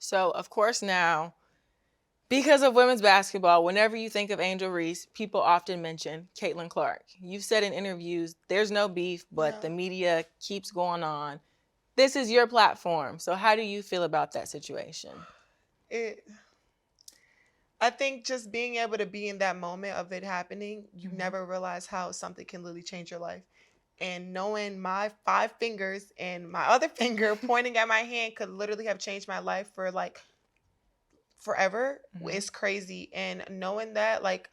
So, of course, now, because of women's basketball, whenever you think of Angel Reese, people often mention Caitlin Clark. You've said in interviews, there's no beef, but the No. media keeps going on. This is your platform. So, how do you feel about that situation? It I think just being able to be in that moment of it happening, you Mm-hmm. never realize how something can literally change your life. And knowing my five fingers and my other finger pointing at my hand could literally have changed my life for like forever Mm-hmm. is crazy. And knowing that, like,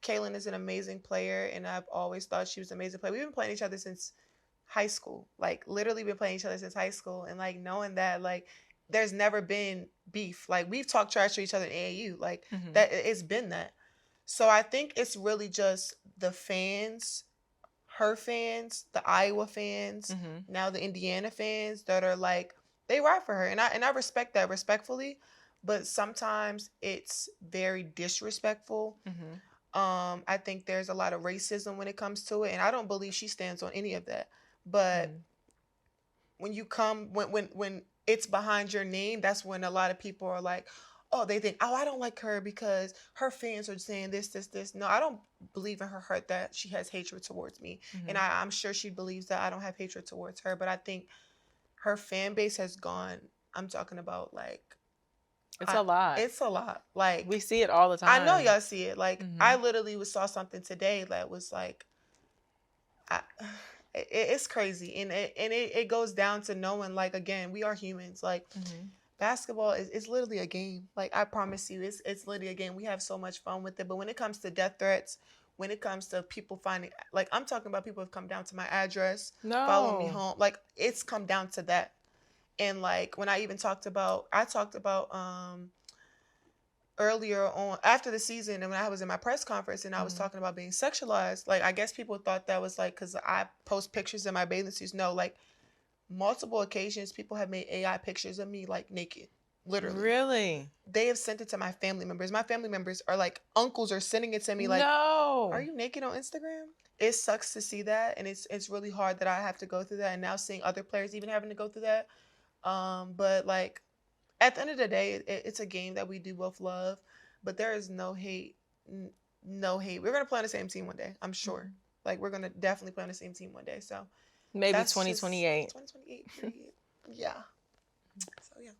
Kaylin is an amazing player, and I've always thought she was an amazing player. We've been playing each other since high school, like literally been playing each other since high school, and like knowing that, like, there's never been beef. Like we've talked trash to each other in AAU, like Mm-hmm. that. It's been that. So I think it's really just the fans, her fans, the Iowa fans, Mm-hmm. now the Indiana fans that are like they ride for her, and I respect that respectfully, but sometimes it's very disrespectful. Mm-hmm. I think there's a lot of racism when it comes to it, and I don't believe she stands on any of that. But Mm-hmm. when you come when it's behind your name, that's when a lot of people are like, oh, they think, oh, I don't like her because her fans are saying this. No, I don't believe in her heart that she has hatred towards me, and Mm-hmm. I'm sure she believes that I don't have hatred towards her. But I think her fan base has gone. I'm talking about like, It's a lot. it's a lot. Like We see it all the I know time. y'all see it. Like Mm-hmm. I literally saw something today that was like, I, it's crazy, and it goes down to knowing, like, again, we are humans. Like Mm-hmm. basketball is literally a game. Like I promise you, it's literally a game. We have so much fun with it. But when it comes to death threats, when it comes to people finding, like I'm talking about people have come down to my address, follow me No. home. Like it's come down to that. And like when I talked about earlier on after the season, and when I was in my press conference and I was Mm-hmm. talking about being sexualized, like I guess people thought that was like because I post pictures in my bathing suits. No, like multiple occasions people have made AI pictures of me like naked. Literally. Really? They have sent it to my family members. My family members are like uncles are sending it to me like, are No. you naked on Instagram? It sucks to see that, and it's really hard that I have to go through that, and now seeing other players even having to go through that. But like at the end of the day, it's a game that we do both love, but there is no hate, no hate. We're gonna play on the same team one day, I'm sure. Mhm. Like we're gonna definitely play on the same team one day. So Maybe that's just 2028. 2028 period. Yeah. So yeah.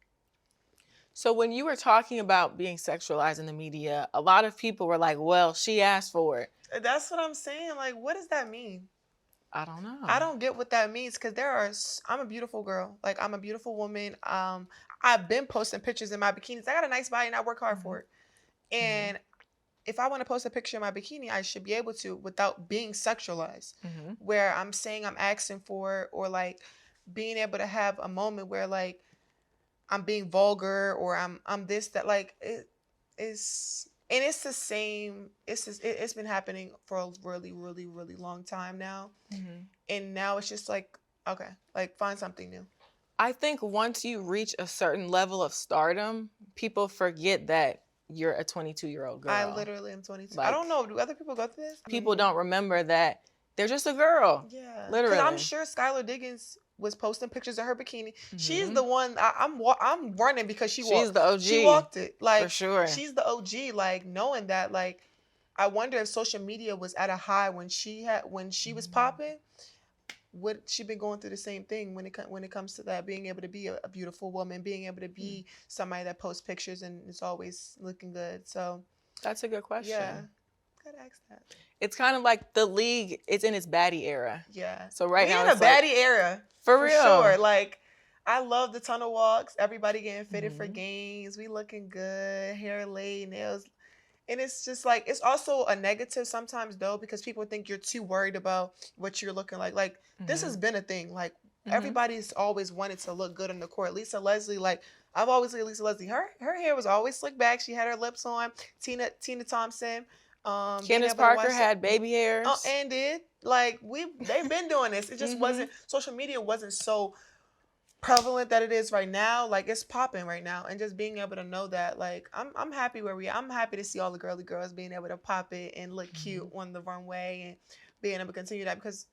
So when you were talking about being sexualized in the media, a lot of people were like, "Well, she asked for it." That's what I'm saying. Like, what does that mean? I don't I know. don't get what that means because I'm a beautiful girl. Like, I'm a beautiful woman. I've been posting pictures in my bikinis. I got a nice body and I work hard Mm-hmm. for it. Mm-hmm. And if I want to post a picture of my bikini, I should be able to without being sexualized, Mm-hmm. where I'm saying I'm asking for it, or like being able to have a moment where like I'm being vulgar or I'm this that like it is, and it's the same. It's been happening for a really long time now, Mm-hmm. and now it's just like okay, like find something new. I think once you reach a certain level of stardom, people forget that you're a 22-year-old I girl. literally am 22. I Like, don't know. Do other people go through this? I people mean, don't remember that they're just a girl, yeah, because I'm literally. sure Skylar Diggins was posting pictures of her bikini. She's Mm-hmm. the one I'm running because She's the she OG walked it. for Like sure. she's the OG. Like knowing that, like I wonder if social media was at a high when she was popping. Would she been going through the same thing when it comes to that, being able to be a beautiful woman, being able to Mm. be somebody that posts pictures and is always looking good. So That's a good yeah, question. gotta ask that. It's kind of like the league is in its baddie era. Yeah. So right We now in a it's like, baddie era for for real. sure. Like I love the tunnel walks, everybody getting fitted for Mm-hmm. games, we looking good, hair laid, nails. And it's just like it's also a negative sometimes though, because people think you're too worried about what you're looking like. Like this Mm-hmm. has been a thing. Like Mm-hmm. everybody's always wanted to look good on the court. Lisa Leslie, like I've always looked at Lisa Leslie. Her hair was always slicked back. She had her lips on. Tina Thompson, being Candace able to Parker watch had baby hairs. and did like they've been doing this. It just Mm-hmm. wasn't social media wasn't so prevalent that it is right now. Like it's popping right now, and just being able to know that, like I'm happy where we. I'm happy to see all the girly girls being able to pop it and look cute Mm-hmm. on the runway and being able to continue that because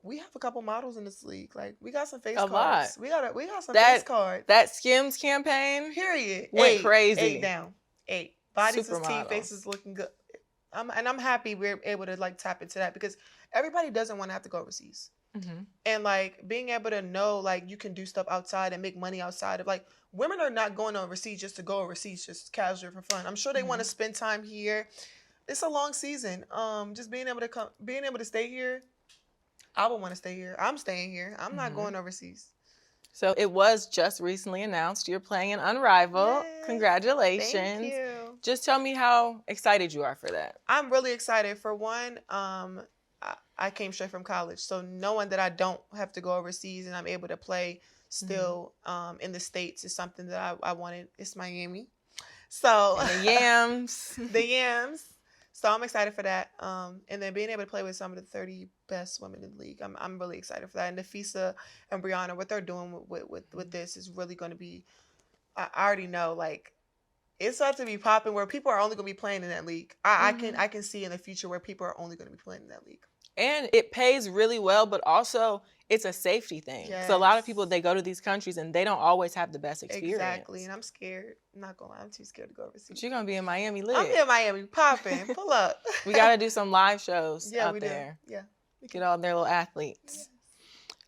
we have a couple models in this league. Like we got some face A lot. cards. We got some face cards. That Skims campaign Period. went crazy. 8 down. 8 bodies is team, Supermodels. faces looking good. I'm happy we're able to like tap into that because everybody doesn't want to have to go overseas. Mm-hmm. And like being able to know like you can do stuff outside and make money outside of like women are not going overseas just to go overseas just casual for fun. I'm sure they want to spend time here. It's a long season. Just being able to stay here. I would want to stay here. I'm staying here. I'm not going overseas. So it was just recently announced you're playing in Unrivaled. Yes. Congratulations. Thank you. Just tell me how excited you are for that. I'm really excited. For one, I came straight from college. So knowing that I don't have to go overseas and I'm able to play still in the States is something that I wanted. It's Miami. So and the Yams. The Yams. So I'm excited for that. And then being able to play with some of the 30 best women in the league. I'm really excited for that. And Nafisa and Brianna, what they're doing with this is really going to be, I already know, like, it's about to be popping where people are only going to be playing in that league. I can see in the future where people are only going to be playing in that league. And it pays really well, but also it's a safety thing. Yes. So a lot of people, they go to these countries and they don't always have the best experience. Exactly. And I'm scared. I'm not going to lie. I'm too scared to go overseas. But you're going to be in Miami lit. I'm in Miami popping. Pull up. We got to do some live shows Yeah, out we there. do. Yeah. Get all their little athletes.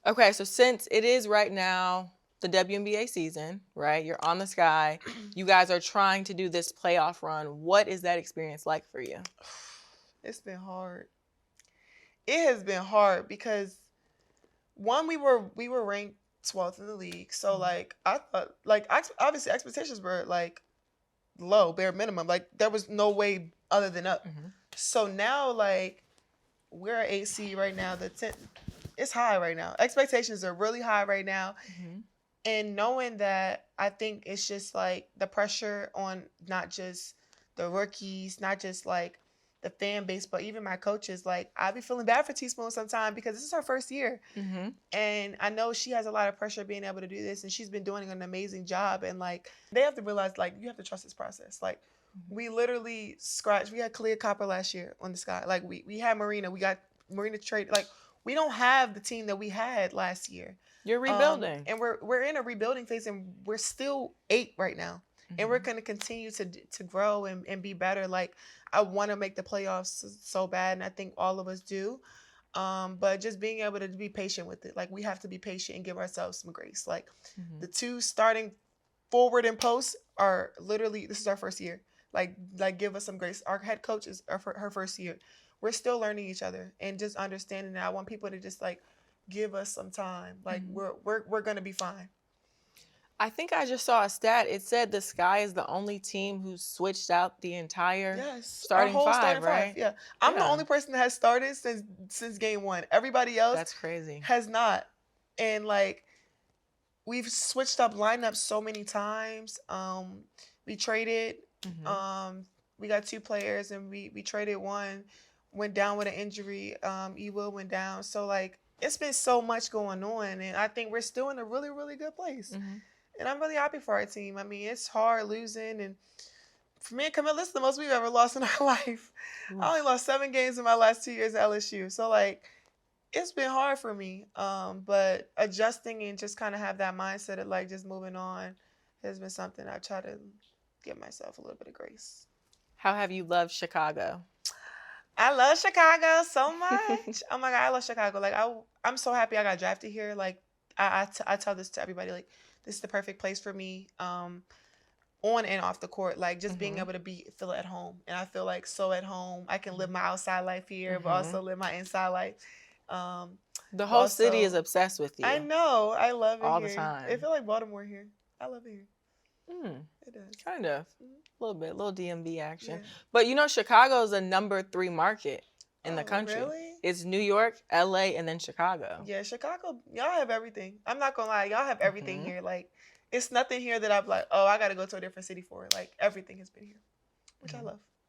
Yeah. Okay, so since it is right now the WNBA season, right? You're on the sky. You guys are trying to do this playoff run. What is that experience like for you? It's been hard. It has been hard because one, we were ranked 12th in the league. So like I thought like obviously expectations were like low, bare minimum. Like there was no way other than up. So now like we're at 8 seed right now. It's high right now. Expectations are really high right now. And knowing that, I think it's just like the pressure on not just the rookies, not just like the fan base, but even my coaches. Like I be feeling bad for Teaspoon sometimes because this is her first year. And I know she has a lot of pressure being able to do this, and she's been doing an amazing job. And like they have to realize like you have to trust this process. Like we literally we had Kalia Copper last year on the sky. Like we had Marina. We got Marina trade. Like we don't have the team that we had last year. You're rebuilding. And we're in a rebuilding phase, and we're still 8 right now. And we're going to continue to grow and be better. Like, I want to make the playoffs so bad, and I think all of us do. But just being able to be patient with it. Like, we have to be patient and give ourselves some grace. Like, the 2 starting forward and post are literally, this is our first year. Like give us some grace. Our head coach is her first year. We're still learning each other and just understanding that. I want people to just, like, give us some time. Like, we're going to be fine. I think I just saw a stat. It said the Sky is the only team who switched out the entire starting five, right? Yeah. I'm the only person that has started since game 1. Everybody else That's crazy. Has not. And like we've switched up lineups so many times. We traded. We got 2 players and we traded one, went down with an injury. Will went down. So like it's been so much going on, and I think we're still in a really, really good place. And I'm really happy for our team. I mean, it's hard losing. And for me and Camille, this is the most we've ever lost in our life. I only lost 7 games in my last 2 years at LSU. So, like, it's been hard for me. But adjusting and just kind of have that mindset of, like, just moving on has been something I try to give myself a little bit of grace. How have you loved Chicago? I love Chicago so much. Oh, my God, I love Chicago. Like, I'm so happy I got drafted here. Like, I tell this to everybody, like, this is the perfect place for me, on and off the court. Like, just being able to feel at home. And I feel like so at home. I can live my outside life here, but also live my inside life. The whole city is obsessed with you. I know. I love it all here. the time. It feels like Baltimore here. I love it here. It does. Kind of. A little bit. A little DMV action. Yeah. But, you know, Chicago is a number 3 market in the country. Really? It's New York, LA, and then Chicago. Yeah, Chicago, y'all have everything. I'm not gonna lie, y'all have everything here. Like, it's nothing here that I'm like, oh, I gotta go to a different city for. Like, everything has been here, which I love.